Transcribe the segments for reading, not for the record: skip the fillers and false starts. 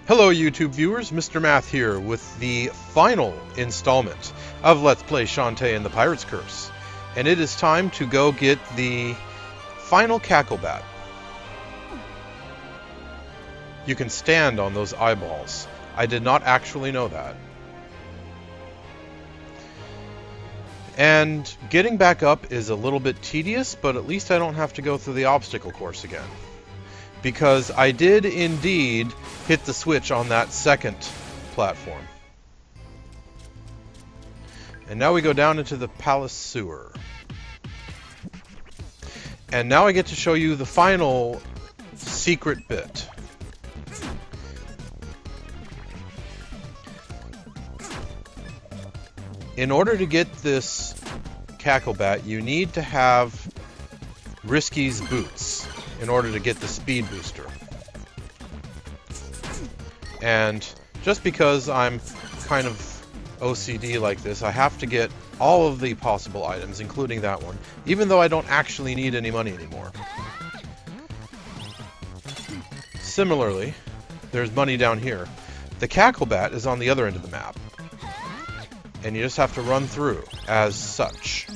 Hello YouTube viewers, Mr. Math here with the final installment of Let's Play Shantae and the Pirate's Curse. And it is time to go get the final Cacklebat. You can stand on those eyeballs. I did not actually know that. And getting back up is a little bit tedious, but at least I don't have to go through the obstacle course again. Because I did indeed hit the switch on that second platform. And now we go down into the palace sewer. And now I get to show you the final secret bit. In order to get this Cacklebat, you need to have Risky's boots in order to get the speed booster. And just because I'm kind of OCD like this, I have to get all of the possible items, including that one, even though I don't actually need any money anymore. Similarly, there's money down here. The Cacklebat is on the other end of the map, and you just have to run through as such.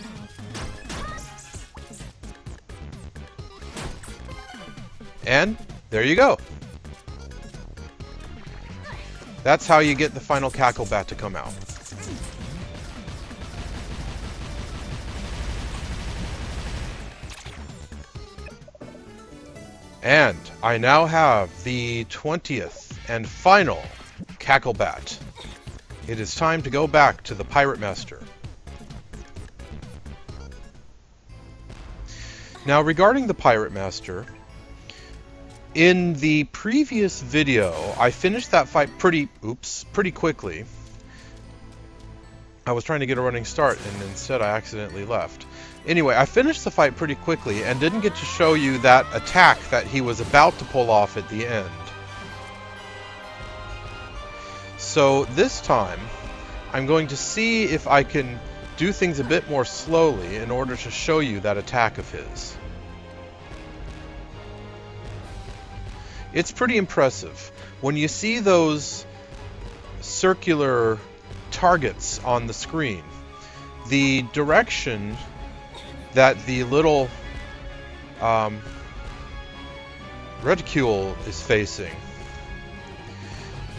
And there you go. That's how you get the final Cacklebat to come out. And I now have the 20th and final Cacklebat. It is time to go back to the Pirate Master. Now, regarding the Pirate Master, in the previous video, I finished that fight pretty quickly. I was trying to get a running start, and instead I accidentally left. Anyway, I finished the fight pretty quickly, and didn't get to show you that attack that he was about to pull off at the end. So this time, I'm going to see if I can do things a bit more slowly in order to show you that attack of his. It's pretty impressive. When you see those circular targets on the screen, the direction that the little reticule is facing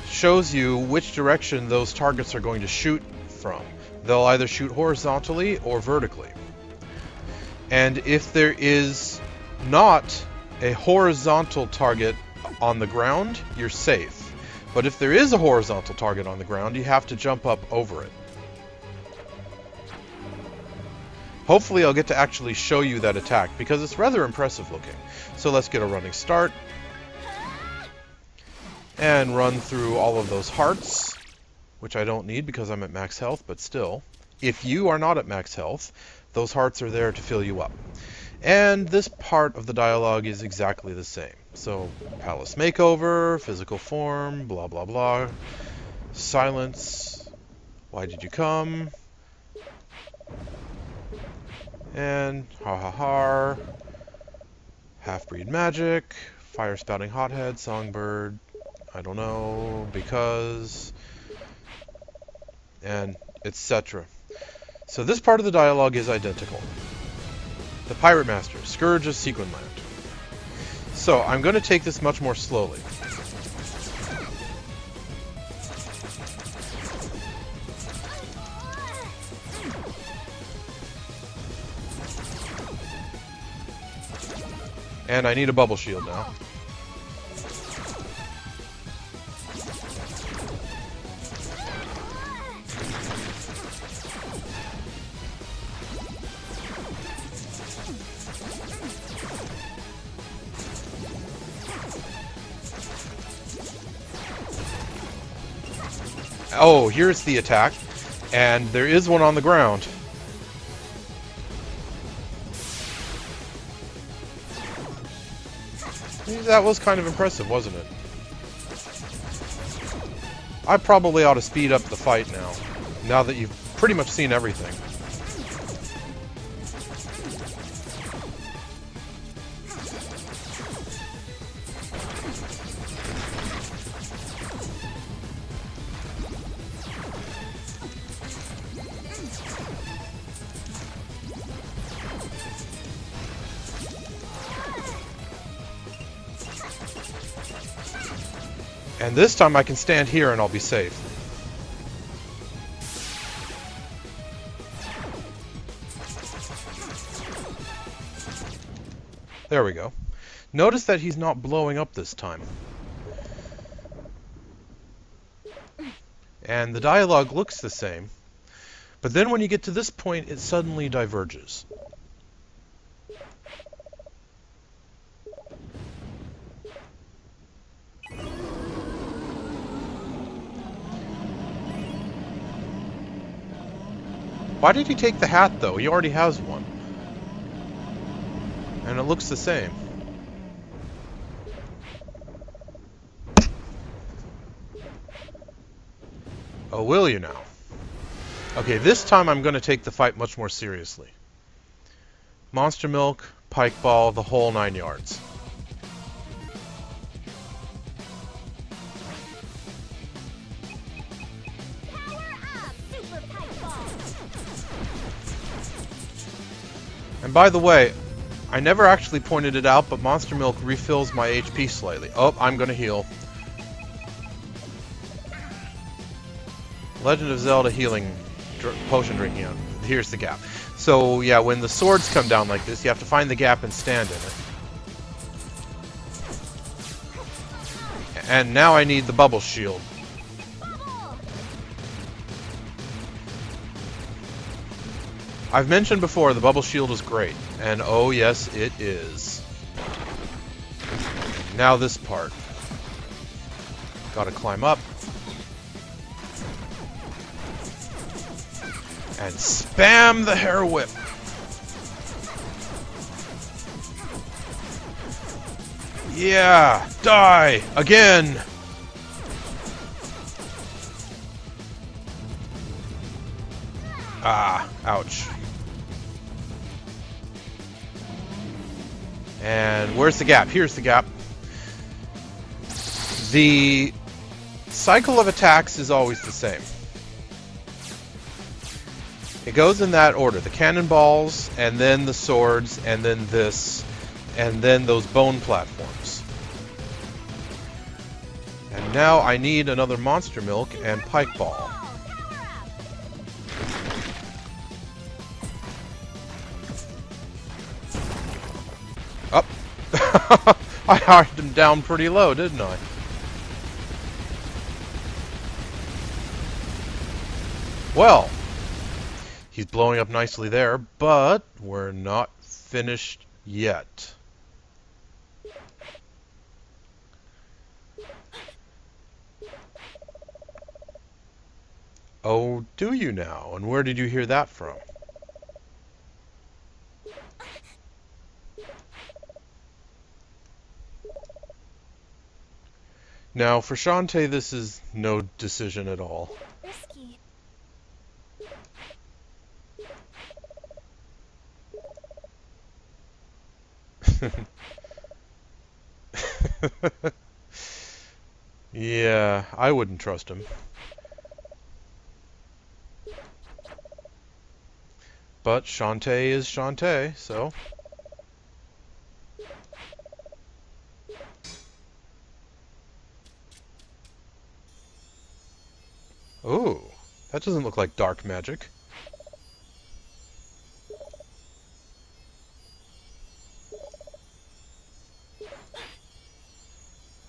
shows you which direction those targets are going to shoot from. They'll either shoot horizontally or vertically. And if there is not a horizontal target on the ground, you're safe. But if there is a horizontal target on the ground, you have to jump up over it. Hopefully I'll get to actually show you that attack, because it's rather impressive looking. So let's get a running start. And run through all of those hearts, which I don't need because I'm at max health, but still. If you are not at max health, those hearts are there to fill you up. And this part of the dialogue is exactly the same. So, palace makeover, physical form, blah blah blah. Silence. Why did you come? And ha ha ha. Half-breed magic. Fire spouting hothead, songbird. I don't know, because, and etc. So this part of the dialogue is identical. The Pirate Master, Scourge of Sequinland. So I'm going to take this much more slowly. And I need a bubble shield now. Oh, here's the attack, and there is one on the ground. That was kind of impressive, wasn't it? I probably ought to speed up the fight now that you've pretty much seen everything. And this time I can stand here and I'll be safe. There we go. Notice that he's not blowing up this time. And the dialogue looks the same. But then when you get to this point, it suddenly diverges. Why did he take the hat, though? He already has one. And it looks the same. Oh, will you now? Okay, this time I'm going to take the fight much more seriously. Monster Milk, Pike Ball, the whole 9 yards. And by the way, I never actually pointed it out, but Monster Milk refills my HP slightly. Oh, I'm going to heal. Legend of Zelda healing potion drinking. Here's the gap. So yeah, when the swords come down like this, you have to find the gap and stand in it. And now I need the bubble shield. I've mentioned before the bubble shield is great, and oh yes, it is. Now this part. Gotta climb up. And spam the hair whip. Yeah, die again. Ah, ouch. And where's the gap? Here's the gap. The cycle of attacks is always the same. It goes in that order. The cannonballs, and then the swords, and then this, and then those bone platforms. And now I need another Monster Milk and Pike Ball. Up. I knocked him down pretty low, didn't I? Well, he's blowing up nicely there, but we're not finished yet. Oh, do you now? And where did you hear that from? Now, for Shantae, this is no decision at all. Risky. Yeah, I wouldn't trust him. But Shantae is Shantae, so... Ooh, that doesn't look like dark magic.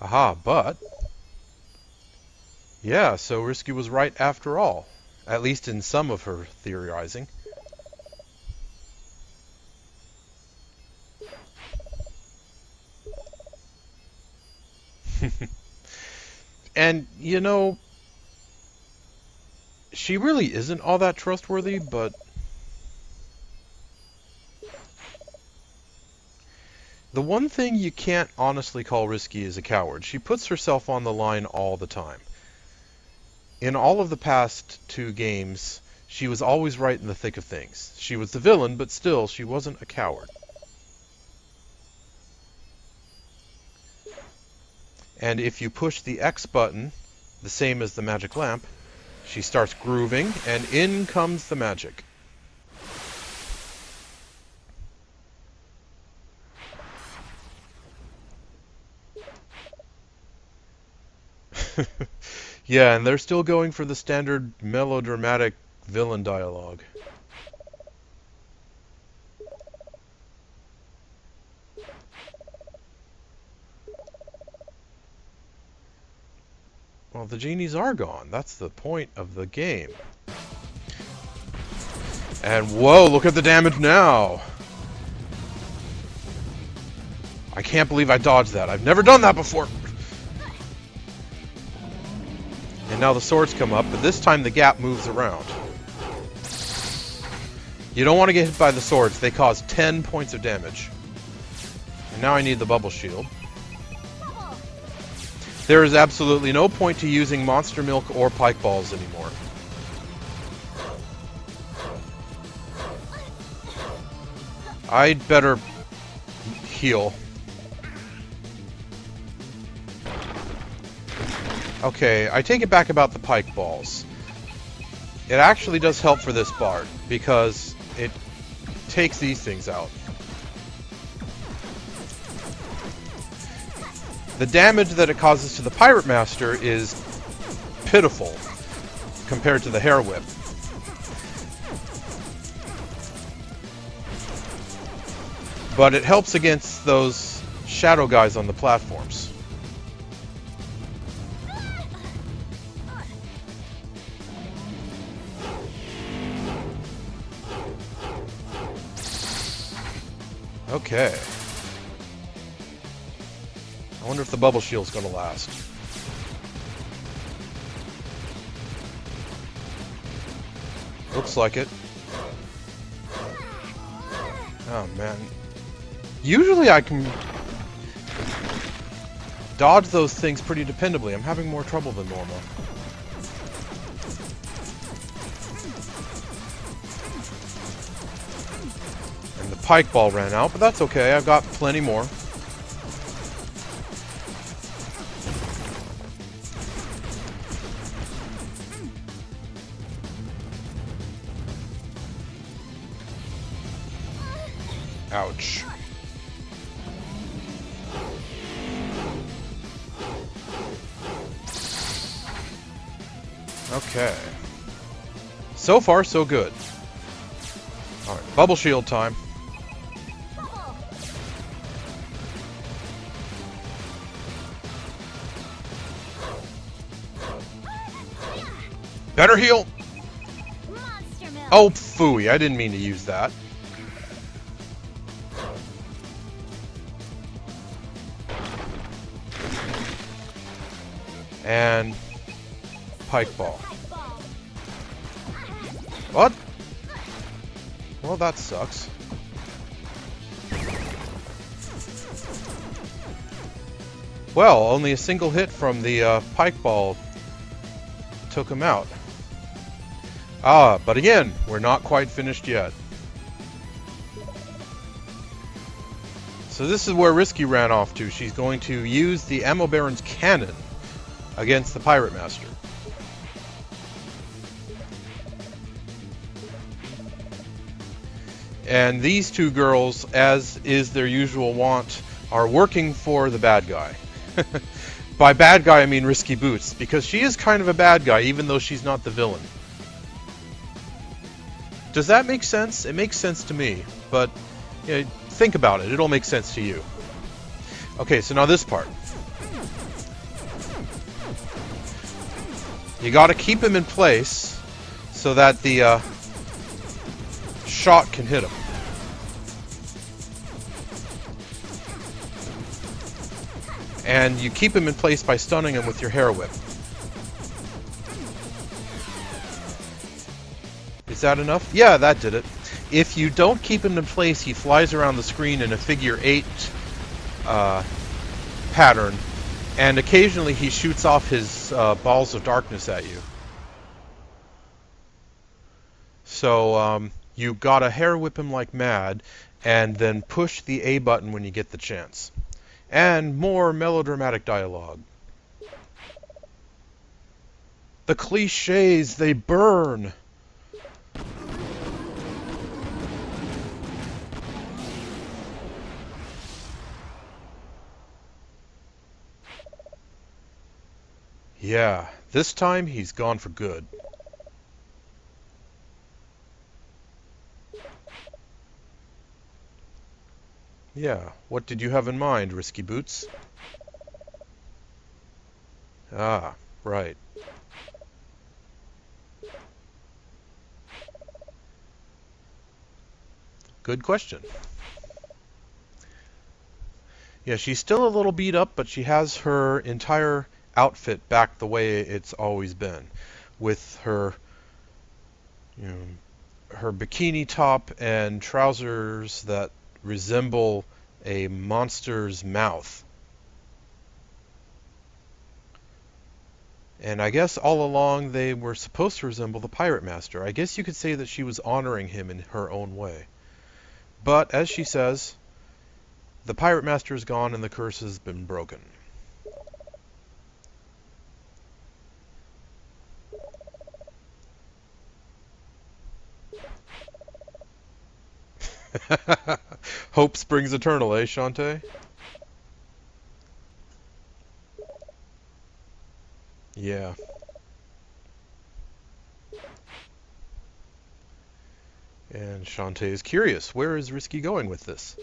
Aha, but... Yeah, so Risky was right after all. At least in some of her theorizing. And, you know, she really isn't all that trustworthy, but... The one thing you can't honestly call Risky is a coward. She puts herself on the line all the time. In all of the past 2 games, she was always right in the thick of things. She was the villain, but still, she wasn't a coward. And if you push the X button, the same as the magic lamp, she starts grooving, and in comes the magic. Yeah, and they're still going for the standard melodramatic villain dialogue. Well, the genies are gone. That's the point of the game. And whoa, look at the damage now! I can't believe I dodged that. I've never done that before! And now the swords come up, but this time the gap moves around. You don't want to get hit by the swords. They cause 10 points of damage. And now I need the bubble shield. There is absolutely no point to using monster milk or pike balls anymore. I'd better heal. Okay, I take it back about the pike balls. It actually does help for this part, because it takes these things out. The damage that it causes to the Pirate Master is pitiful compared to the Hair Whip. But it helps against those shadow guys on the platforms. Okay. I wonder if the bubble shield's gonna last. Looks like it. Oh man. Usually I can dodge those things pretty dependably. I'm having more trouble than normal. And the pike ball ran out, but that's okay. I've got plenty more. Ouch. Okay. So far, so good. Alright, bubble shield time. Better heal! Oh, phooey, I didn't mean to use that. And pike ball. What? Well, that sucks. Well, only a single hit from the pike ball took him out. Ah, but again, we're not quite finished yet. So this is where Risky ran off to. She's going to use the Ammo Baron's cannon against the Pirate Master. And these two girls, as is their usual wont, are working for the bad guy. By bad guy, I mean Risky Boots, because she is kind of a bad guy, even though she's not the villain. Does that make sense? It makes sense to me, but you know, think about it. It'll make sense to you. Okay, so now this part. You got to keep him in place so that the shot can hit him. And you keep him in place by stunning him with your hair whip. Is that enough? Yeah, that did it. If you don't keep him in place, he flies around the screen in a figure 8 pattern, and occasionally he shoots off his balls of darkness at you. So you gotta hair whip him like mad, and then push the A button when you get the chance. And more melodramatic dialogue. The cliches, they burn! Yeah, this time he's gone for good. Yeah, what did you have in mind, Risky Boots? Ah, right. Good question. Yeah, she's still a little beat up, but she has her entire outfit back the way it's always been, with her, you know, her bikini top and trousers that resemble a monster's mouth. And I guess all along they were supposed to resemble the Pirate Master. I guess you could say that she was honoring him in her own way. But as she says, the Pirate Master is gone and the curse has been broken. Hope springs eternal, eh, Shantae? Yeah. And Shantae is curious. Where is Risky going with this?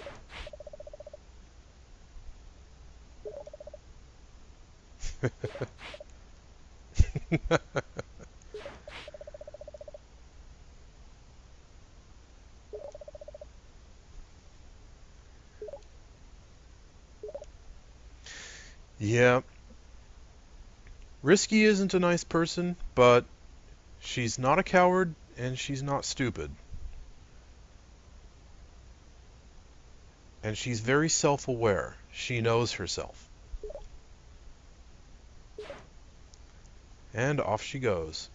Yeah. Risky isn't a nice person, but she's not a coward and she's not stupid. And she's very self-aware. She knows herself. And off she goes.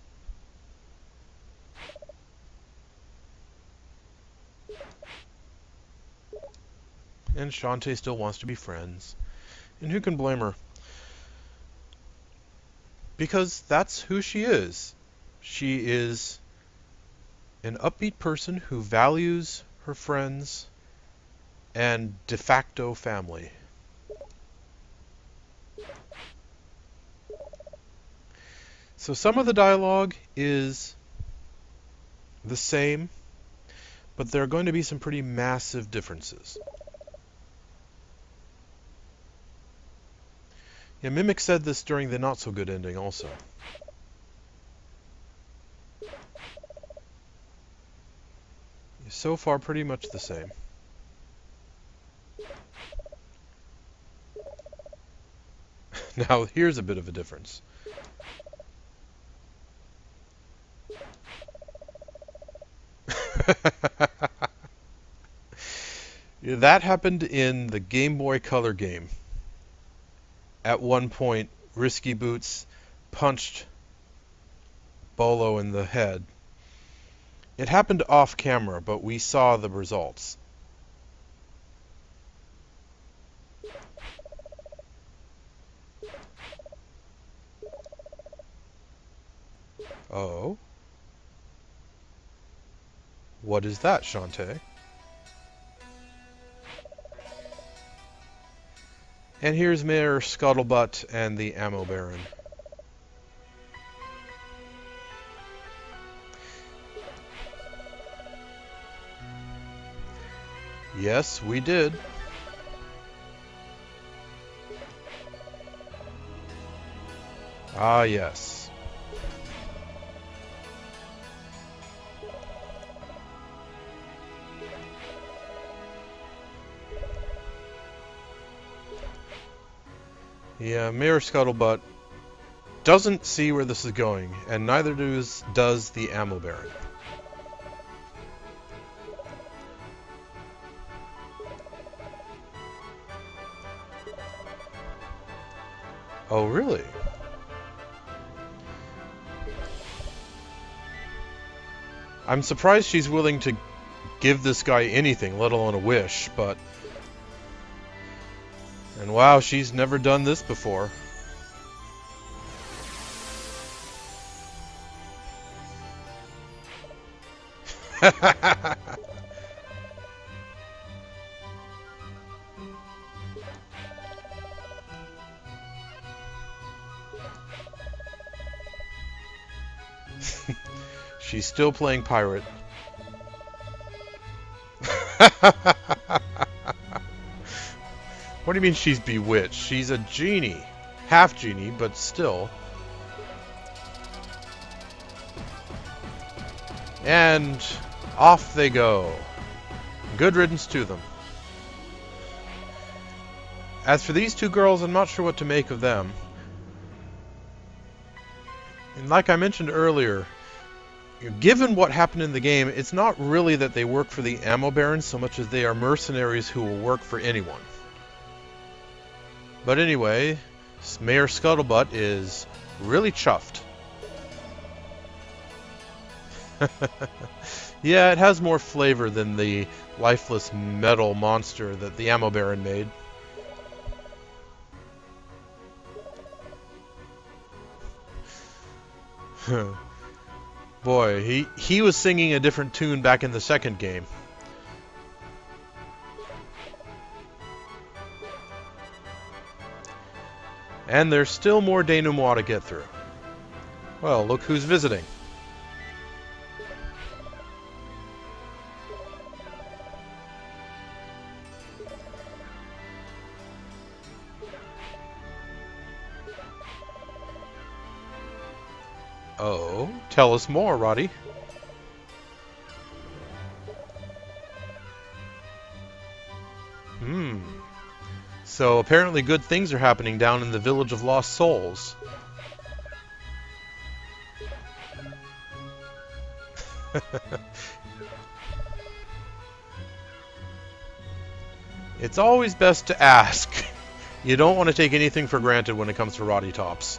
And Shantae still wants to be friends. And who can blame her? Because that's who she is. She is an upbeat person who values her friends and de facto family. So some of the dialogue is the same, but there are going to be some pretty massive differences. Yeah, Mimic said this during the not so good ending also. So far, pretty much the same. Now, here's a bit of a difference. Yeah, that happened in the Game Boy Color game. At one point, Risky Boots punched Bolo in the head. It happened off camera, but we saw the results. Oh? What is that, Shantae? And here's Mayor Scuttlebutt and the Ammo Baron. Yes, we did. Ah, yes. Yeah, Mayor Scuttlebutt doesn't see where this is going, and neither does the Ammo Baron. Oh, really? I'm surprised she's willing to give this guy anything, let alone a wish, but... And wow, she's never done this before. She's still playing pirate. What do you mean she's bewitched? She's a genie. Half genie, but still. And off they go. Good riddance to them. As for these two girls, I'm not sure what to make of them. And like I mentioned earlier, given what happened in the game, it's not really that they work for the Ammo Barons so much as they are mercenaries who will work for anyone. But anyway, Mayor Scuttlebutt is really chuffed. Yeah, it has more flavor than the lifeless metal monster that the Ammo Baron made. Boy, he was singing a different tune back in the second game. And there's still more denouement to get through. Well, look who's visiting. Oh, tell us more, Roddy. So apparently good things are happening down in the Village of Lost Souls. It's always best to ask. You don't want to take anything for granted when it comes to Roddy Tops.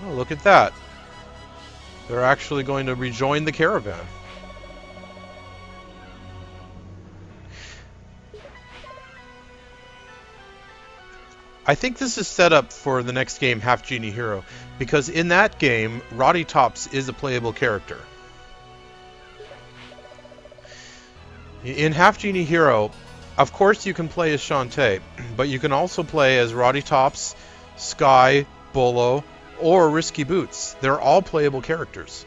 Oh, look at that. They're actually going to rejoin the caravan. I think this is set up for the next game, Half-Genie Hero, because in that game, Roddy Tops is a playable character. In Half-Genie Hero, of course you can play as Shantae, but you can also play as Roddy Tops, Sky, Bolo, or Risky Boots. They're all playable characters.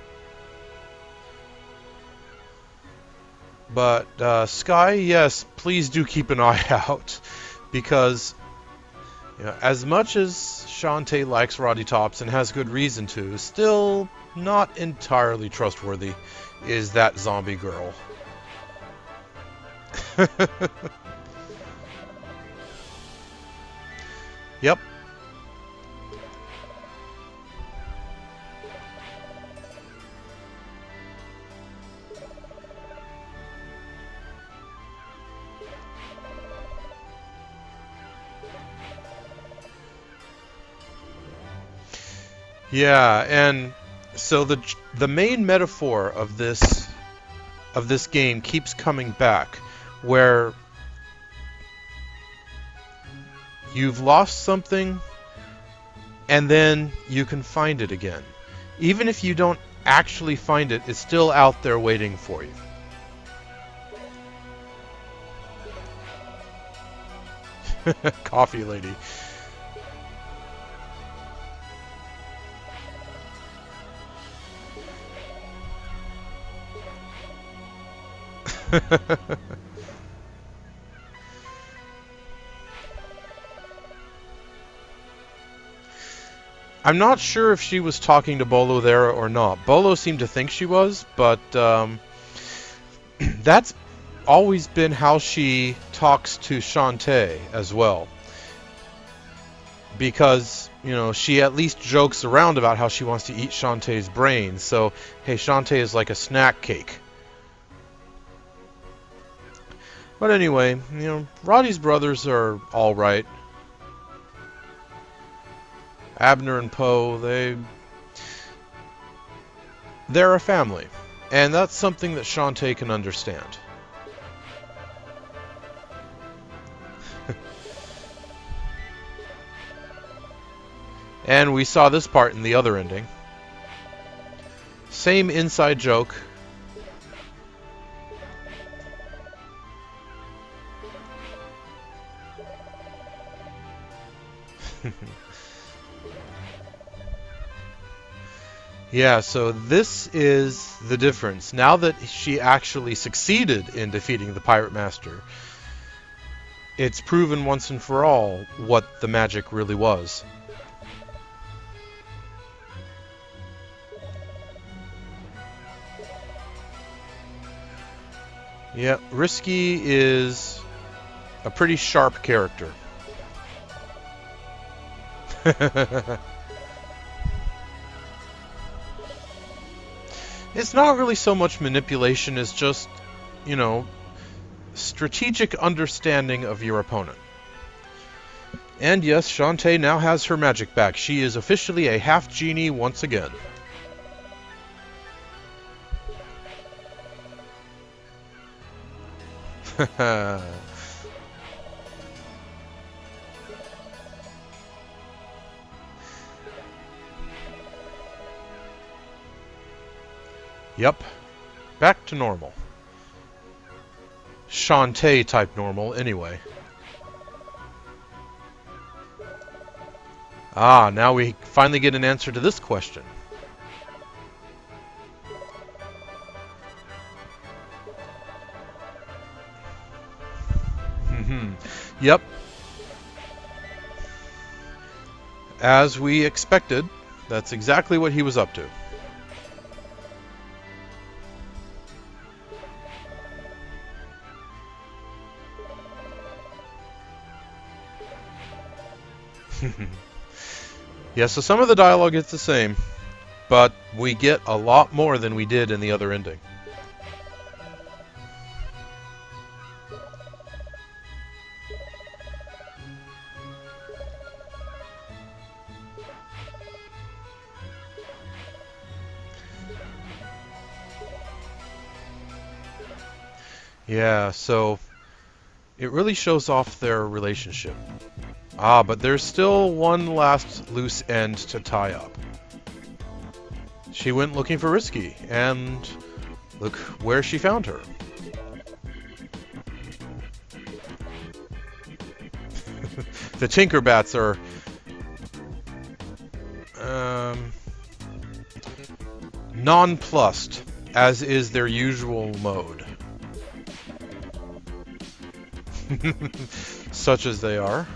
But Sky, yes, please do keep an eye out, because as much as Shantae likes Roddy Tops and has good reason to, still not entirely trustworthy is that zombie girl. Yep. Yeah, and so the main metaphor of this game keeps coming back, where you've lost something and then you can find it again. Even if you don't actually find it, it's still out there waiting for you. Coffee lady. I'm not sure if she was talking to Bolo there or not. Bolo seemed to think she was, but that's always been how she talks to Shantae as well. Because, she at least jokes around about how she wants to eat Shantae's brains. So, hey, Shantae is like a snack cake. But anyway, Roddy's brothers are alright. Abner and Poe, they're a family. And that's something that Shantae can understand. And we saw this part in the other ending. Same inside joke. Yeah, so this is the difference. Now that she actually succeeded in defeating the Pirate Master, it's proven once and for all what the magic really was. Yeah, Risky is a pretty sharp character. It's not really so much manipulation as just, you know, strategic understanding of your opponent. And yes, Shantae now has her magic back. She is officially a half-genie once again. Yep, back to normal. Shantae type normal, anyway. Ah, now we finally get an answer to this question. Yep. As we expected, that's exactly what he was up to. Yeah, so some of the dialogue is the same, but we get a lot more than we did in the other ending. Yeah, so it really shows off their relationship. Ah, but there's still one last loose end to tie up. She went looking for Risky, and look where she found her. The Tinkerbats are nonplussed, as is their usual mode. Such as they are.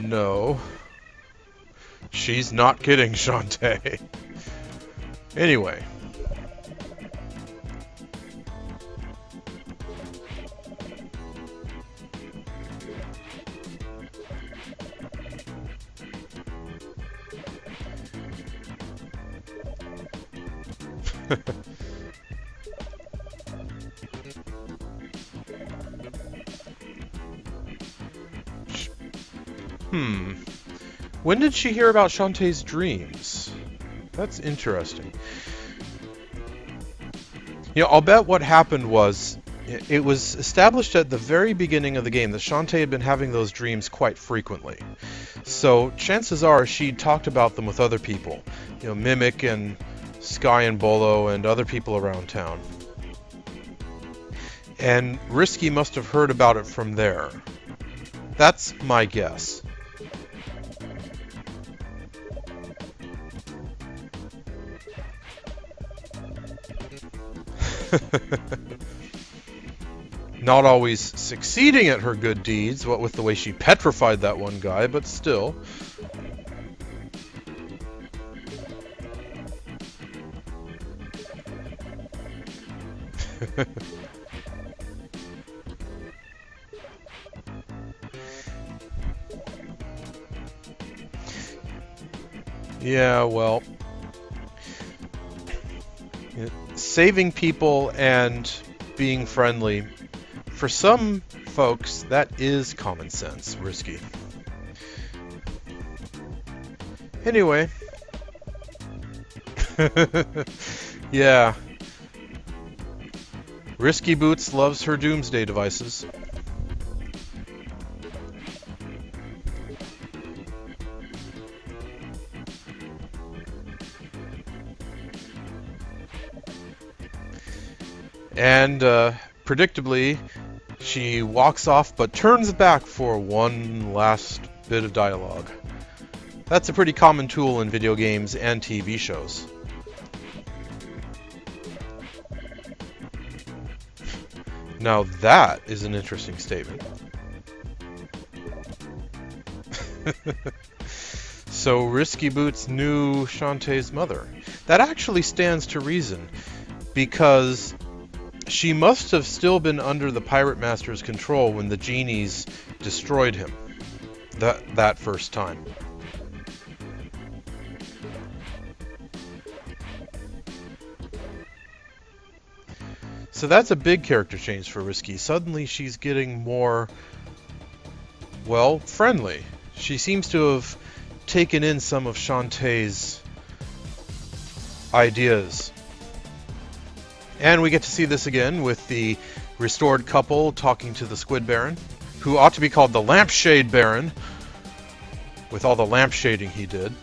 No. She's not kidding, Shantae. Anyway. When did she hear about Shantae's dreams? That's interesting. You know, I'll bet what happened was, it was established at the very beginning of the game that Shantae had been having those dreams quite frequently. So chances are she talked about them with other people. You know, Mimic and Sky and Bolo and other people around town. And Risky must have heard about it from there. That's my guess. Not always succeeding at her good deeds, what with the way she petrified that one guy, but still. Yeah, well, saving people and being friendly, for some folks, that is common sense, Risky. Anyway. Yeah. Risky Boots loves her doomsday devices. And predictably, she walks off but turns back for one last bit of dialogue. That's a pretty common tool in video games and TV shows. Now that is an interesting statement. So Risky Boots knew Shantae's mother. That actually stands to reason, because she must have still been under the Pirate Master's control when the genies destroyed him that first time. So that's a big character change for Risky. Suddenly she's getting more, well, friendly. She seems to have taken in some of Shantae's ideas. And we get to see this again with the restored couple talking to the Squid Baron, who ought to be called the Lampshade Baron, with all the lampshading he did.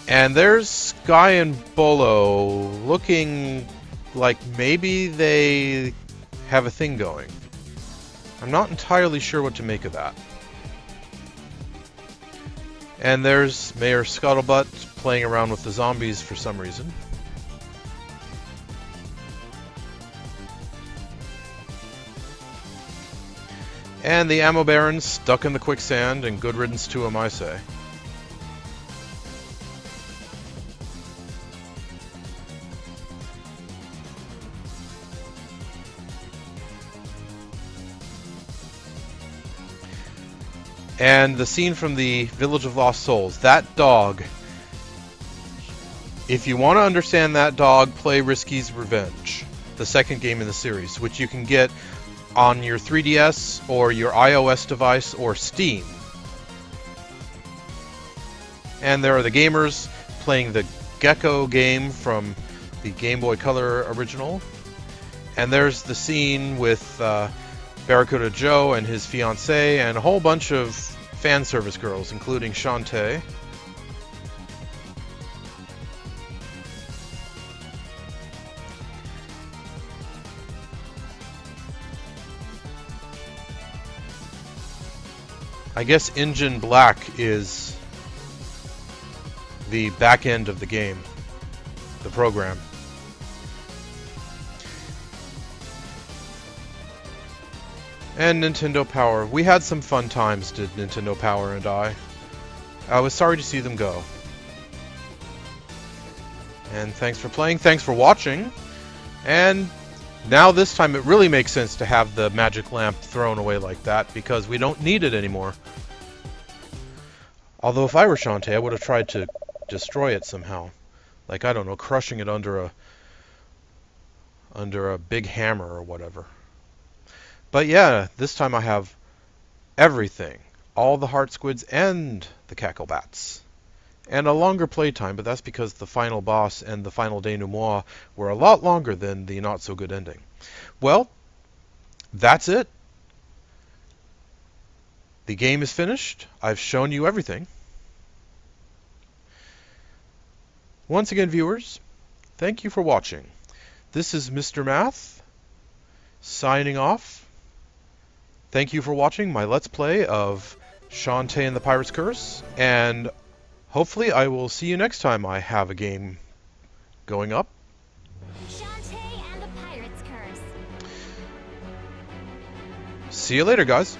And there's Sky and Bolo looking like maybe they have a thing going. I'm not entirely sure what to make of that. And there's Mayor Scuttlebutt playing around with the zombies for some reason. And the Ammo Baron's stuck in the quicksand, and good riddance to him, I say. And the scene from the Village of Lost Souls, that dog. If you want to understand that dog, play Risky's Revenge, the second game in the series, which you can get on your 3DS or your iOS device or Steam. And there are the gamers playing the Gecko game from the Game Boy Color original. And there's the scene with Barracuda Joe and his fiancée and a whole bunch of fan service girls, including Shantae. I guess Engine Black is the back end of the game, the program. And Nintendo Power. We had some fun times, did Nintendo Power and I. I was sorry to see them go. And thanks for playing, thanks for watching. And now this time it really makes sense to have the magic lamp thrown away like that, because we don't need it anymore. Although if I were Shantae, I would have tried to destroy it somehow. Like, I don't know, crushing it under a big hammer or whatever. But yeah, this time I have everything. All the heart squids and the cacklebats. And a longer playtime, but that's because the final boss and the final denouement were a lot longer than the not-so-good ending. Well, that's it. The game is finished. I've shown you everything. Once again, viewers, thank you for watching. This is Mr. Math, signing off. Thank you for watching my Let's Play of Shantae and the Pirate's Curse, and hopefully I will see you next time I have a game going up. Shantae and the Pirate's Curse. See you later, guys.